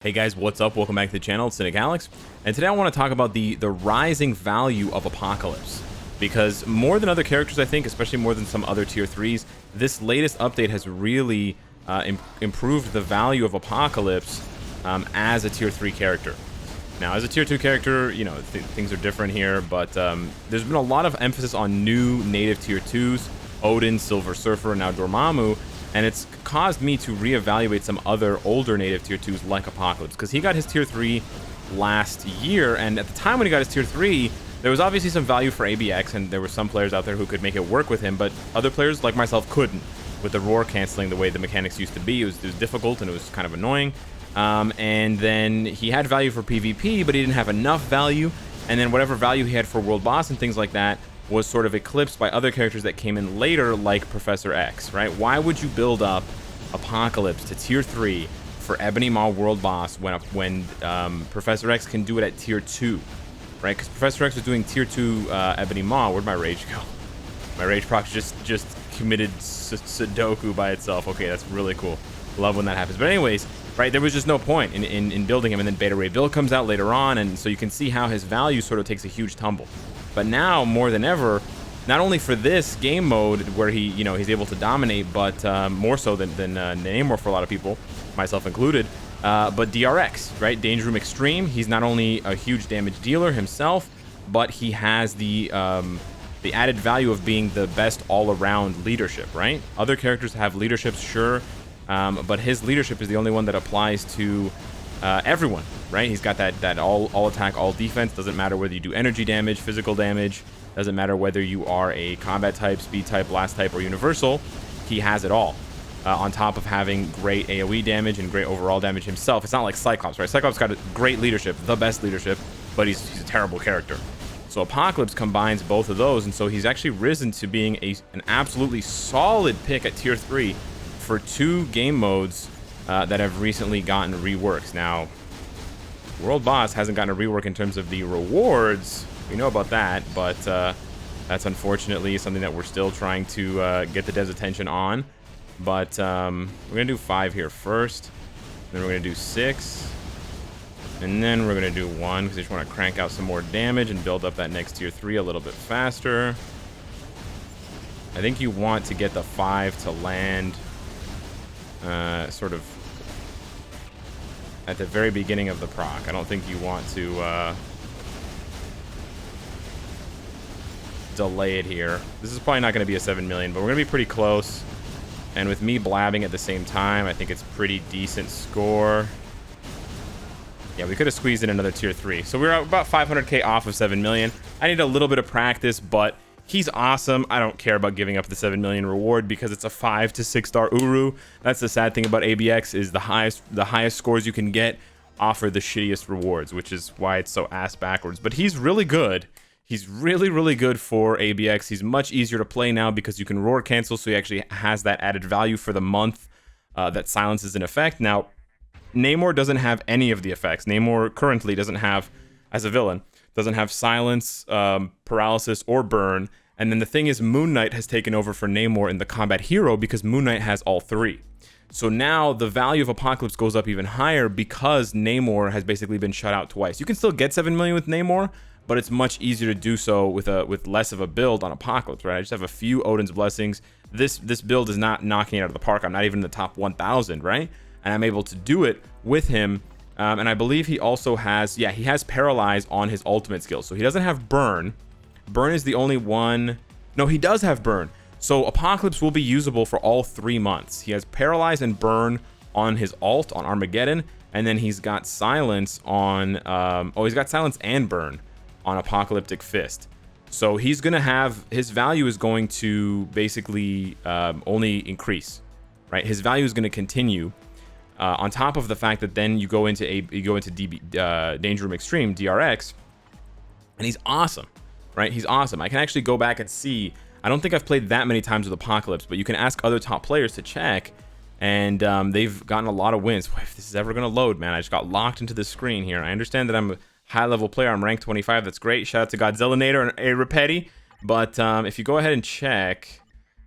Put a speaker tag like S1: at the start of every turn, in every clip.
S1: Hey guys, what's up? Welcome back to the channel. It's Cynicalex, and today I want to talk about the rising value of Apocalypse. Because more than other characters, I think, especially more than some other tier 3s, this latest update has really improved the value of Apocalypse as a tier 3 character. Now, as a tier 2 character, you know, things are different here, but there's been a lot of emphasis on new native tier 2s, Odin, Silver Surfer, and now Dormammu, and it's caused me to reevaluate some other older native tier 2s like Apocalypse, because he got his tier 3 last year, and at the time when he got his tier 3, there was obviously some value for ABX, and there were some players out there who could make it work with him, but other players like myself couldn't, with the roar canceling the way the mechanics used to be. It was difficult, and it was kind of annoying. And then he had value for PvP, but he didn't have enough value, and then whatever value he had for world boss and things like that was sort of eclipsed by other characters that came in later, like Professor X, right? Why would you build up Apocalypse to tier 3 for Ebony Maw world boss when Professor X can do it at tier 2, right? Because Professor X was doing tier 2 Ebony Maw. Where'd my rage go? My rage proc just committed Sudoku by itself. Okay, that's really cool. Love when that happens. But anyways, right, there was just no point in building him, and then Beta Ray Bill comes out later on, and so you can see how his value sort of takes a huge tumble. But now, more than ever, not only for this game mode where he's able to dominate, but more so than Namor for a lot of people, myself included, but DRX, right? Danger Room Extreme. He's not only a huge damage dealer himself, but he has the added value of being the best all-around leadership, right? Other characters have leaderships, sure, but his leadership is the only one that applies to everyone, right? He's got that all attack, all defense. Doesn't matter whether you do energy damage, physical damage. Doesn't matter whether you are a combat type, speed type, blast type, or universal. He has it all. On top of having great AoE damage and great overall damage himself. It's not like Cyclops, right? Cyclops got a great leadership, the best leadership, but he's a terrible character. So Apocalypse combines both of those, and so he's actually risen to being an absolutely solid pick at tier 3 for 2 game modes that have recently gotten reworks. Now, World Boss hasn't gotten a rework in terms of the rewards. We know about that, but that's unfortunately something that we're still trying to get the devs' attention on. But we're going to do 5 here first, then we're going to do 6, and then we're going to do 1, because I just want to crank out some more damage and build up that next tier 3 a little bit faster. I think you want to get the 5 to land sort of at the very beginning of the proc. I don't think you want to delay it here. This is probably not going to be a 7 million, but we're going to be pretty close. And with me blabbing at the same time, I think it's pretty decent score. Yeah, we could have squeezed in another tier 3. So we're about 500k off of 7 million. I need a little bit of practice, but he's awesome. I don't care about giving up the 7 million reward because it's a 5 to 6 star Uru. That's the sad thing about ABX, is the highest scores you can get offer the shittiest rewards, which is why it's so ass backwards. But he's really good. He's really, really good for ABX. He's much easier to play now because you can roar cancel, so he actually has that added value for the month that silence is in effect. Now, Namor doesn't have any of the effects. Namor currently doesn't have, as a villain, doesn't have silence, paralysis, or burn. And then the thing is, Moon Knight has taken over for Namor in the combat hero because Moon Knight has all 3. So now the value of Apocalypse goes up even higher because Namor has basically been shut out twice. You can still get 7 million with Namor, but it's much easier to do so with less of a build on Apocalypse, right? I just have a few Odin's Blessings. This build is not knocking it out of the park. I'm not even in the top 1,000, right? And I'm able to do it with him. And I believe he also has, yeah, he has Paralyze on his ultimate skill. So he doesn't have Burn. Burn is the only one. No, he does have Burn. So Apocalypse will be usable for all 3 months. He has Paralyze and Burn on his ult on Armageddon. And then he's got Silence on, he's got Silence and Burn on Apocalyptic Fist. So he's going to have, his value is going to basically only increase, right? His value is going to continue. On top of the fact that then you go into Danger Room Extreme, DRX, and he's awesome, right? He's awesome. I can actually go back and see. I don't think I've played that many times with Apocalypse, but you can ask other top players to check, and they've gotten a lot of wins. If this is ever going to load, man, I just got locked into the screen here. I understand that I'm a high-level player. I'm ranked 25. That's great. Shout out to Godzillanator and A Repetti. But if you go ahead and check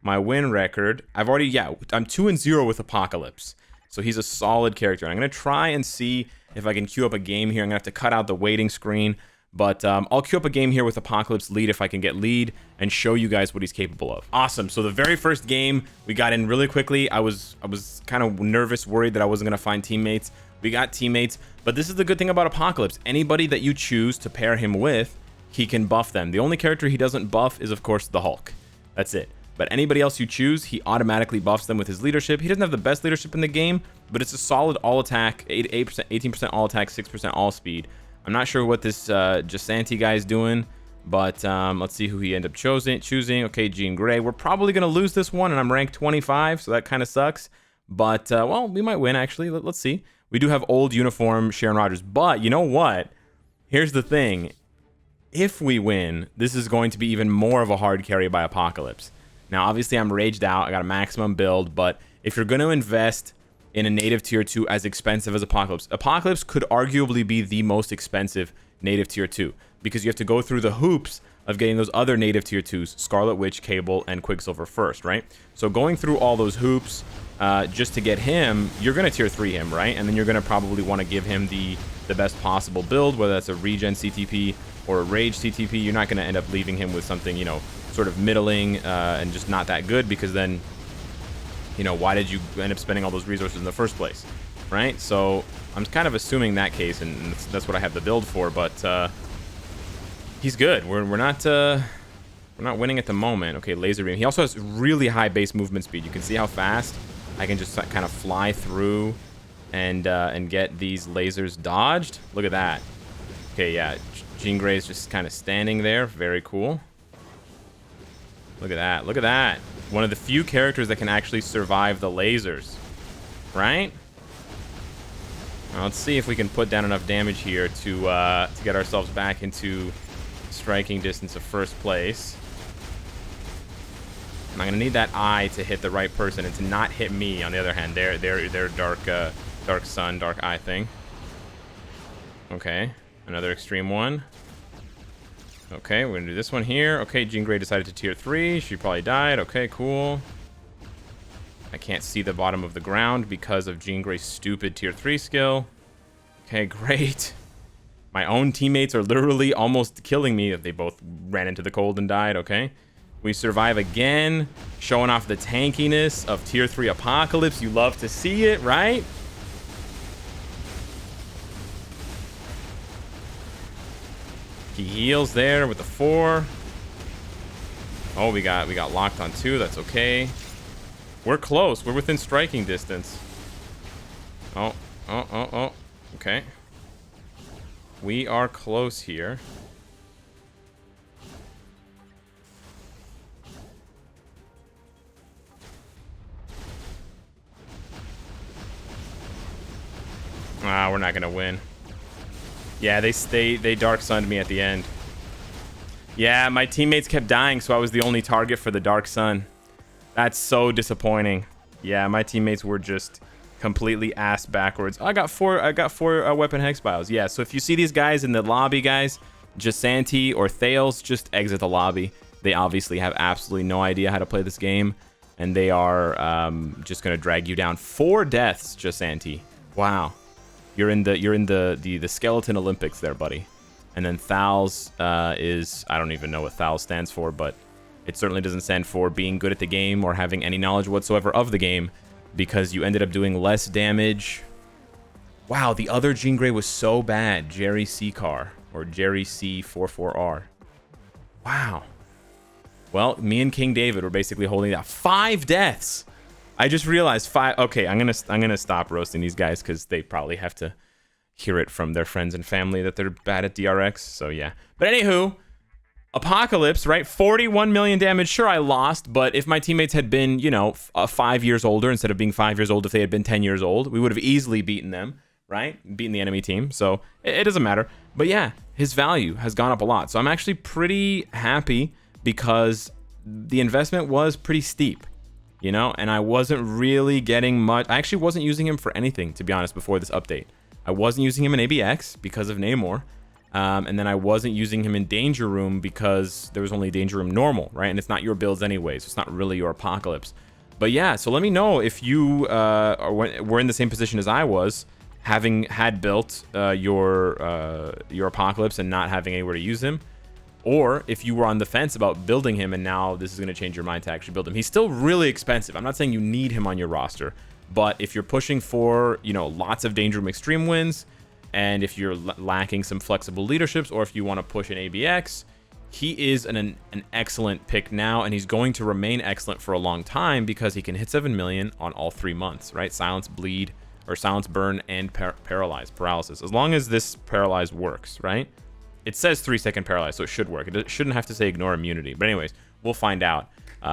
S1: my win record, I'm 2-0 with Apocalypse. So he's a solid character. And I'm going to try and see if I can queue up a game here. I'm going to have to cut out the waiting screen. But I'll queue up a game here with Apocalypse lead if I can get lead and show you guys what he's capable of. Awesome. So the very first game, we got in really quickly. I was kind of nervous, worried that I wasn't going to find teammates. We got teammates. But this is the good thing about Apocalypse. Anybody that you choose to pair him with, he can buff them. The only character he doesn't buff is, of course, the Hulk. That's it. But anybody else you choose, he automatically buffs them with his leadership. He doesn't have the best leadership in the game, but it's a solid all attack, 18% all attack, 6% all speed. I'm not sure what this Jasanti guy is doing, but let's see who he ended up choosing. Okay, Jean Grey. We're probably going to lose this one, and I'm ranked 25, so that kind of sucks. But, well, we might win, actually. Let's see. We do have old uniform Sharon Rogers, but you know what? Here's the thing. If we win, this is going to be even more of a hard carry by Apocalypse. Now, obviously, I'm raged out. I got a maximum build, but if you're going to invest in a native tier 2 as expensive as Apocalypse, Apocalypse could arguably be the most expensive native tier 2 because you have to go through the hoops of getting those other native tier 2s, Scarlet Witch, Cable, and Quicksilver first, right? So going through all those hoops just to get him, you're going to tier 3 him, right? And then you're going to probably want to give him the best possible build, whether that's a regen CTP or a rage CTP. You're not going to end up leaving him with something, you know, sort of middling and just not that good, because then, you know, why did you end up spending all those resources in the first place, right? So I'm kind of assuming that case, and that's what I have the build for. But he's good. We're not winning at the moment. Okay, laser beam. He also has really high base movement speed. You can see how fast I can just kind of fly through and get these lasers dodged. Look at that. Okay, yeah, Jean Grey is just kind of standing there. Very cool. Look at that. Look at that. One of the few characters that can actually survive the lasers, right? Now, let's see if we can put down enough damage here to get ourselves back into striking distance of first place. I'm going to need that eye to hit the right person and to not hit me. On the other hand, their dark sun, dark eye thing. Okay, another extreme one. Okay, we're gonna do this one here. Okay, Jean Grey decided to tier 3. She probably died. Okay, cool. I can't see the bottom of the ground because of Jean Grey's stupid tier 3 skill. Okay, great. My own teammates are literally almost killing me. They both ran into the cold and died. Okay. We survive again, showing off the tankiness of tier 3 Apocalypse. You love to see it, right? He heals there with the 4. Oh, we got locked on 2. That's okay. We're close. We're within striking distance. Oh. Okay. We are close here. Ah, we're not gonna win. Yeah, they Dark Sunned me at the end. Yeah, my teammates kept dying, so I was the only target for the Dark Sun. That's so disappointing. Yeah, my teammates were just completely ass backwards. I got four weapon hex bios. Yeah, so if you see these guys in the lobby, guys, Jasanti or Thales, just exit the lobby. They obviously have absolutely no idea how to play this game, and they are just gonna drag you down. 4 deaths, Jasanti. Wow. You're in the skeleton Olympics there, buddy. And then Thals is, I don't even know what Thals stands for, but it certainly doesn't stand for being good at the game or having any knowledge whatsoever of the game, because you ended up doing less damage. Wow, the other Jean Grey was so bad. Jerry C. Car, or Jerry C44R. Wow. Well, me and King David were basically holding that. 5 deaths. I just realized 5. Okay, I'm gonna stop roasting these guys because they probably have to hear it from their friends and family that they're bad at DRX. So yeah. But anywho, Apocalypse, right? 41 million damage. Sure, I lost, but if my teammates had been, you know, 5 years older instead of being 5 years old, if they had been 10 years old, we would have easily beaten them, right? Beaten the enemy team. So it doesn't matter. But yeah, his value has gone up a lot. So I'm actually pretty happy because the investment was pretty steep, you know, and I wasn't really getting much. I actually wasn't using him for anything, to be honest, before this update. I wasn't using him in ABX because of Namor. And then I wasn't using him in Danger Room because there was only Danger Room normal, right? And it's not your builds anyways. So it's not really your Apocalypse. But yeah, so let me know if you were in the same position as I was, having had built your Apocalypse and not having anywhere to use him, or if you were on the fence about building him and now this is going to change your mind to actually build him. He's still really expensive. I'm not saying you need him on your roster, but if you're pushing for, you know, lots of Danger Room Extreme wins, and if you're lacking some flexible leaderships, or if you want to push an ABX, he is an excellent pick now, and he's going to remain excellent for a long time because he can hit 7 million on all 3 months, right? Silence, bleed, or silence, burn, and paralysis. As long as this paralyze works, right? It says 3-second paralyze, so it should work. It shouldn't have to say ignore immunity. But anyways, we'll find out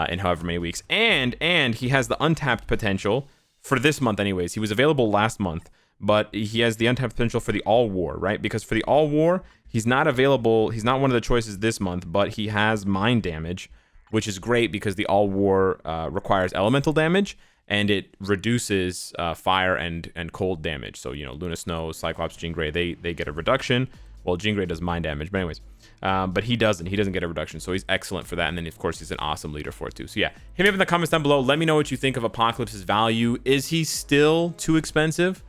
S1: in however many weeks. And he has the untapped potential for this month anyways. He was available last month, but he has the untapped potential for the All War, right? Because for the All War, he's not available. He's not one of the choices this month, but he has mind damage, which is great because the All War requires elemental damage, and it reduces fire and cold damage. So, you know, Luna Snow, Cyclops, Jean Grey, they get a reduction. Well, Jean Grey does mind damage, but anyways. But he doesn't get a reduction, so he's excellent for that. And then, of course, he's an awesome leader for it, too. So, yeah, hit me up in the comments down below. Let me know what you think of Apocalypse's value. Is he still too expensive?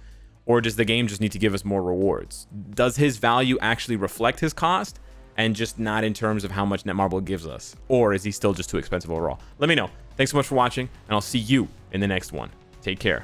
S1: Or does the game just need to give us more rewards? Does his value actually reflect his cost and just not in terms of how much Netmarble gives us? Or is he still just too expensive overall? Let me know. Thanks so much for watching, and I'll see you in the next one. Take care.